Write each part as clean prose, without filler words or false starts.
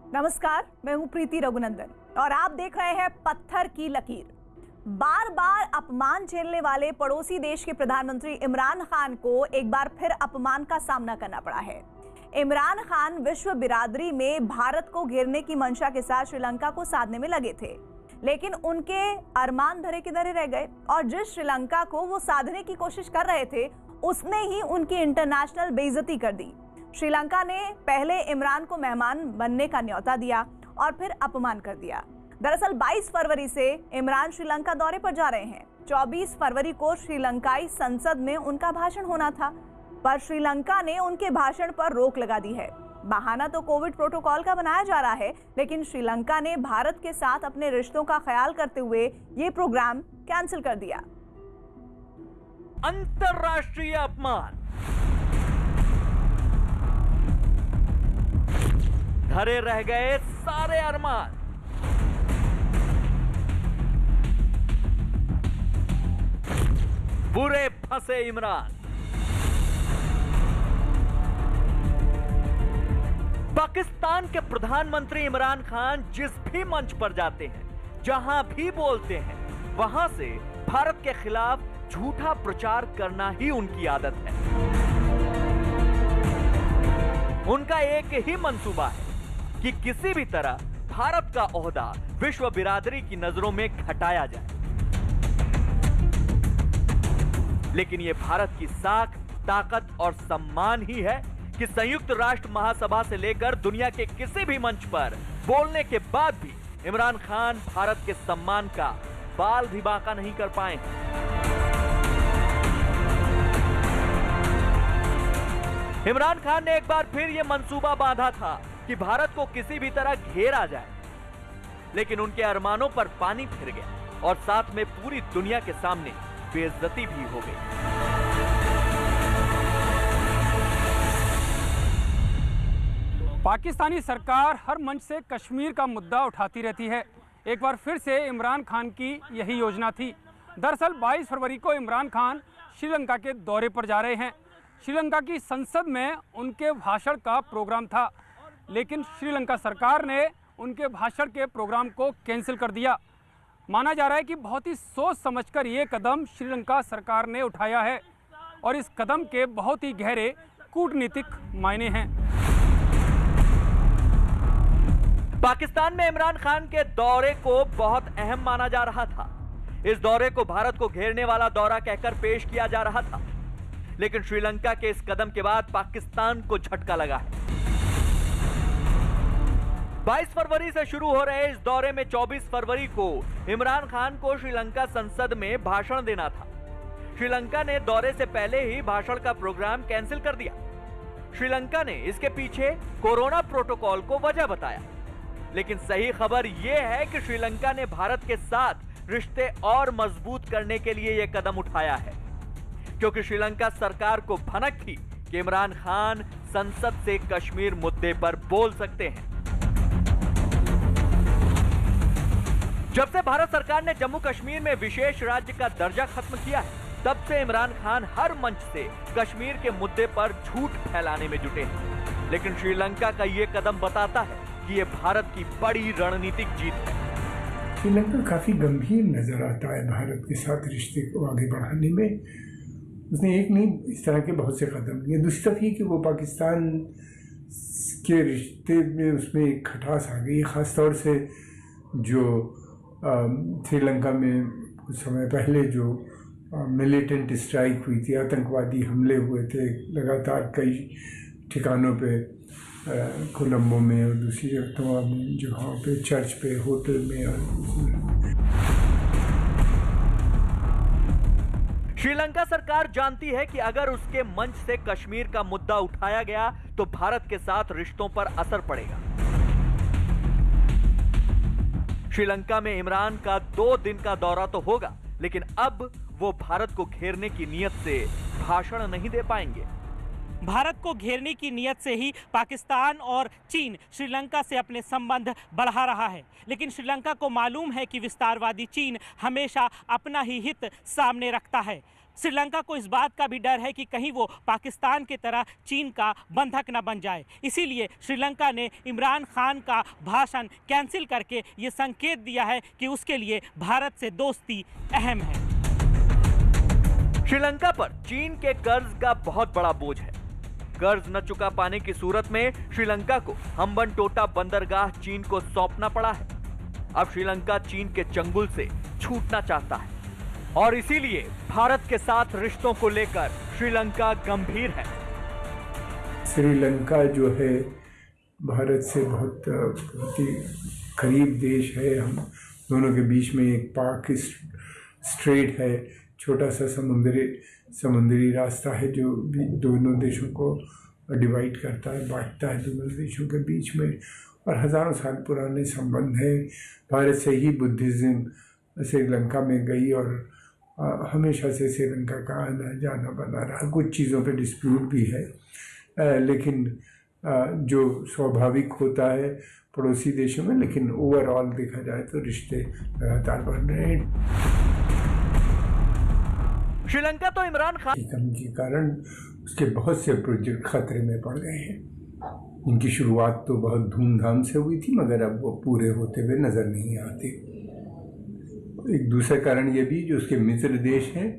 नमस्कार, मैं हूं प्रीति रघुनंदन और आप देख रहे हैं पत्थर की लकीर। बार बार अपमान झेलने वाले पड़ोसी देश के प्रधानमंत्री इमरान खान को एक बार फिर अपमान का सामना करना पड़ा है। इमरान खान विश्व बिरादरी में भारत को घेरने की मंशा के साथ श्रीलंका को साधने में लगे थे, लेकिन उनके अरमान धरे के धरे रह गए और जिस श्रीलंका को वो साधने की कोशिश कर रहे थे उसने ही उनकी इंटरनेशनल बेइज्जती कर दी। श्रीलंका ने पहले इमरान को मेहमान बनने का न्योता दिया और फिर अपमान कर दिया। दरअसल 22 फरवरी से इमरान श्रीलंका दौरे पर जा रहे हैं। 24 फरवरी को श्रीलंकाई संसद में उनका भाषण होना था, पर श्रीलंका ने उनके भाषण पर रोक लगा दी है। बहाना तो कोविड प्रोटोकॉल का बनाया जा रहा है, लेकिन श्रीलंका ने भारत के साथ अपने रिश्तों का ख्याल करते हुए ये प्रोग्राम कैंसिल कर दिया। अंतरराष्ट्रीय अपमान, धरे रह गए सारे अरमान। बुरे फंसे इमरान। पाकिस्तान के प्रधानमंत्री इमरान खान जिस भी मंच पर जाते हैं, जहां भी बोलते हैं, वहां से भारत के खिलाफ झूठा प्रचार करना ही उनकी आदत है। उनका एक ही मंसूबा है कि किसी भी तरह भारत का ओहदा विश्व बिरादरी की नजरों में घटाया जाए। लेकिन यह भारत की साख, ताकत और सम्मान ही है कि संयुक्त राष्ट्र महासभा से लेकर दुनिया के किसी भी मंच पर बोलने के बाद भी इमरान खान भारत के सम्मान का बाल भी बांका नहीं कर पाए। इमरान खान ने एक बार फिर यह मंसूबा बांधा था कि भारत को किसी भी तरह घेरा जाए, लेकिन उनके अरमानों पर पानी फिर गया और साथ में पूरी दुनिया के सामने बेइज्जती भी हो गई। पाकिस्तानी सरकार हर मंच से कश्मीर का मुद्दा उठाती रहती है। एक बार फिर से इमरान खान की यही योजना थी। दरअसल 22 फरवरी को इमरान खान श्रीलंका के दौरे पर जा रहे हैं। श्रीलंका की संसद में उनके भाषण का प्रोग्राम था, लेकिन श्रीलंका सरकार ने उनके भाषण के प्रोग्राम को कैंसिल कर दिया। माना जा रहा है कि बहुत ही सोच समझकर ये कदम श्रीलंका सरकार ने उठाया है और इस कदम के बहुत ही गहरे कूटनीतिक मायने हैं। पाकिस्तान में इमरान खान के दौरे को बहुत अहम माना जा रहा था। इस दौरे को भारत को घेरने वाला दौरा कहकर पेश किया जा रहा था, लेकिन श्रीलंका के इस कदम के बाद पाकिस्तान को झटका लगा है। 22 फरवरी से शुरू हो रहे इस दौरे में 24 फरवरी को इमरान खान को श्रीलंका संसद में भाषण देना था। श्रीलंका ने दौरे से पहले ही भाषण का प्रोग्राम कैंसिल कर दिया। श्रीलंका ने इसके पीछे कोरोना प्रोटोकॉल को वजह बताया, लेकिन सही खबर यह है कि श्रीलंका ने भारत के साथ रिश्ते और मजबूत करने के लिए यह कदम उठाया है, क्योंकि श्रीलंका सरकार को भनक थी कि इमरान खान संसद से कश्मीर मुद्दे पर बोल सकते हैं। जब से भारत सरकार ने जम्मू कश्मीर में विशेष राज्य का दर्जा खत्म किया है, तब से इमरान खान हर मंच से कश्मीर के मुद्दे पर झूठ फैलाने में जुटे हैं। लेकिन श्रीलंका का यह कदम बताता है कि यह भारत की बड़ी रणनीतिक जीत है। श्रीलंका काफी गंभीर नजर आता है भारत के साथ रिश्ते को आगे बढ़ाने में। उसने एक नहीं, इस तरह के बहुत से कदम लिए। दूसरी तरफ ये कि वो पाकिस्तान के रिश्ते में उसमें एक खटास आ गई, खासतौर से जो श्रीलंका में कुछ समय पहले जो मिलिटेंट स्ट्राइक हुई थी, आतंकवादी हमले हुए थे लगातार कई ठिकानों पे, कोलंबो में और दूसरी तमाम जगहों पे, चर्च पे, होटल में। और श्रीलंका सरकार जानती है कि अगर उसके मंच से कश्मीर का मुद्दा उठाया गया तो भारत के साथ रिश्तों पर असर पड़ेगा। श्रीलंका में इमरान का 2 दिन का दौरा तो होगा, लेकिन अब वो भारत को घेरने की नियत से भाषण नहीं दे पाएंगे। भारत को घेरने की नियत से ही पाकिस्तान और चीन श्रीलंका से अपने संबंध बढ़ा रहा है, लेकिन श्रीलंका को मालूम है कि विस्तारवादी चीन हमेशा अपना ही हित सामने रखता है। श्रीलंका को इस बात का भी डर है कि कहीं वो पाकिस्तान की तरह चीन का बंधक न बन जाए। इसीलिए श्रीलंका ने इमरान खान का भाषण कैंसिल करके ये संकेत दिया है कि उसके लिए भारत से दोस्ती अहम है। श्रीलंका पर चीन के कर्ज का बहुत बड़ा बोझ है। कर्ज न चुका पाने की सूरत में श्रीलंका को हम्बनटोटा बंदरगाह चीन को सौंपना पड़ा है। अब श्रीलंका चीन के चंगुल से छूटना चाहता है और इसीलिए भारत के साथ रिश्तों को लेकर श्रीलंका गंभीर है। श्रीलंका जो है भारत से बहुत ही करीब देश है। हम दोनों के बीच में एक पाक स्ट्रेट है, छोटा सा समुद्री रास्ता है जो दोनों देशों को डिवाइड करता है, बांटता है दोनों देशों के बीच में, और हज़ारों साल पुराने संबंध है। भारत से ही बुद्धिज़्म श्रीलंका में गई और हमेशा से श्रीलंका का आना जाना बना रहा। कुछ चीज़ों पे डिस्प्यूट भी है, लेकिन जो स्वाभाविक होता है पड़ोसी देशों में, लेकिन ओवरऑल देखा जाए तो रिश्ते लगातार बढ़ रहे हैं। श्रीलंका तो इमरान खान के कारण उसके बहुत से प्रोजेक्ट खतरे में पड़ गए हैं। इनकी शुरुआत तो बहुत धूमधाम से हुई थी, मगर अब वो पूरे होते हुए नज़र नहीं आते। एक दूसरा कारण ये भी, जो उसके मित्र देश हैं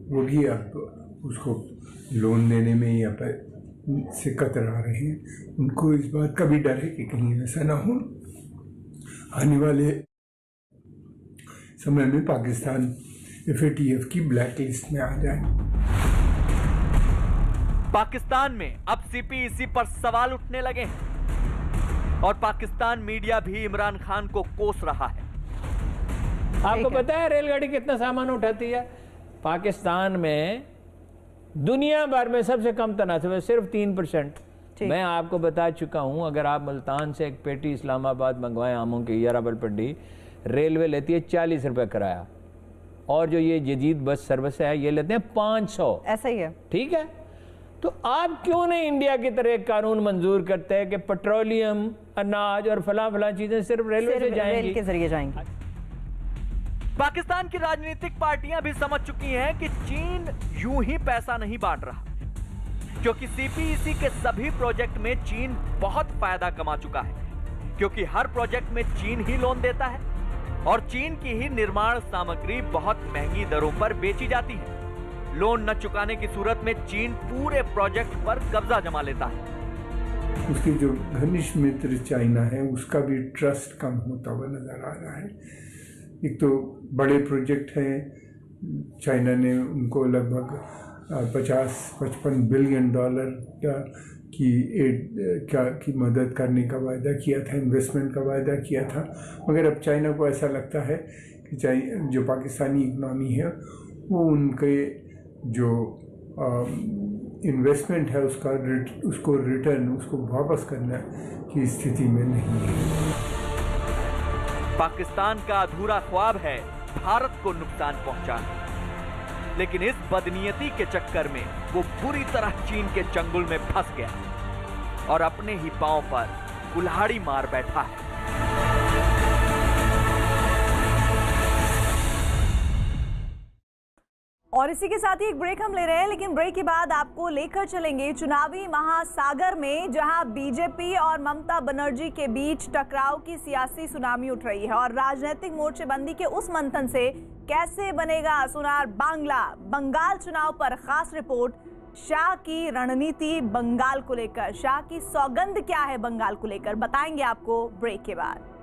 वो भी अब उसको लोन देने में या से कतरा रहे हैं। उनको इस बात का भी डर है कि कहीं ऐसा ना हो आने वाले समय में पाकिस्तान FATF की ब्लैक लिस्ट में आ जाए। पाकिस्तान में अब CPEC पर सवाल उठने लगे हैं और पाकिस्तान मीडिया भी इमरान खान को कोस रहा है। आपको पता है रेलगाड़ी कितना सामान उठाती है? पाकिस्तान में दुनिया भर में सबसे कम तनासब है, सिर्फ 3%। मैं आपको बता चुका हूं, अगर आप मुल्तान से एक पेटी इस्लामाबाद मंगवाएं आमों की या रावलपिंडी, रेलवे लेती है 40 रुपये किराया, और जो ये जदीद बस सर्विस है ये लेते हैं 500। ऐसा ही है, ठीक है। तो आप क्यों नहीं इंडिया की तरह एक कानून मंजूर करते हैं कि पेट्रोलियम, अनाज और फला चीजें सिर्फ रेलवे से जाएंगी, रेल के जरिए जाएंगी। पाकिस्तान की राजनीतिक पार्टियां भी समझ चुकी हैं कि चीन यूं ही पैसा नहीं बांट रहा, क्योंकि CPEC के सभी प्रोजेक्ट में चीन बहुत फायदा कमा चुका है, क्योंकि हर प्रोजेक्ट में चीन ही लोन देता है और चीन की ही निर्माण सामग्री बहुत महंगी दरों पर बेची जाती है। लोन न चुकाने की सूरत में चीन पूरे प्रोजेक्ट पर कब्जा जमा लेता है। उसकी जो घनिष्ठ मित्र चाइना है उसका भी ट्रस्ट कम होता हुआ नजर आ रहा है। एक तो बड़े प्रोजेक्ट हैं, चाइना ने उनको लगभग 50-55 बिलियन डॉलर की मदद करने का वायदा किया था, इन्वेस्टमेंट का वायदा किया था। मगर अब चाइना को ऐसा लगता है कि जो पाकिस्तानी इकनॉमी है वो उनके जो इन्वेस्टमेंट है उसको रिटर्न, उसको वापस करने की स्थिति में नहीं है। पाकिस्तान का अधूरा ख्वाब है भारत को नुकसान पहुंचाना, लेकिन इस बदनीयती के चक्कर में वो बुरी तरह चीन के चंगुल में फंस गया और अपने ही पांव पर कुल्हाड़ी मार बैठा है। और इसी के साथ ही एक ब्रेक हम ले रहे हैं, लेकिन ब्रेक के बाद आपको लेकर चलेंगे चुनावी महासागर में, जहां बीजेपी और ममता बनर्जी के बीच टकराव की सियासी सुनामी उठ रही है और राजनीतिक मोर्चेबंदी के उस मंथन से कैसे बनेगा सुनार बांग्ला। बंगाल चुनाव पर खास रिपोर्ट, शाह की रणनीति बंगाल को लेकर, शाह की सौगंध क्या है बंगाल को लेकर, बताएंगे आपको ब्रेक के बाद।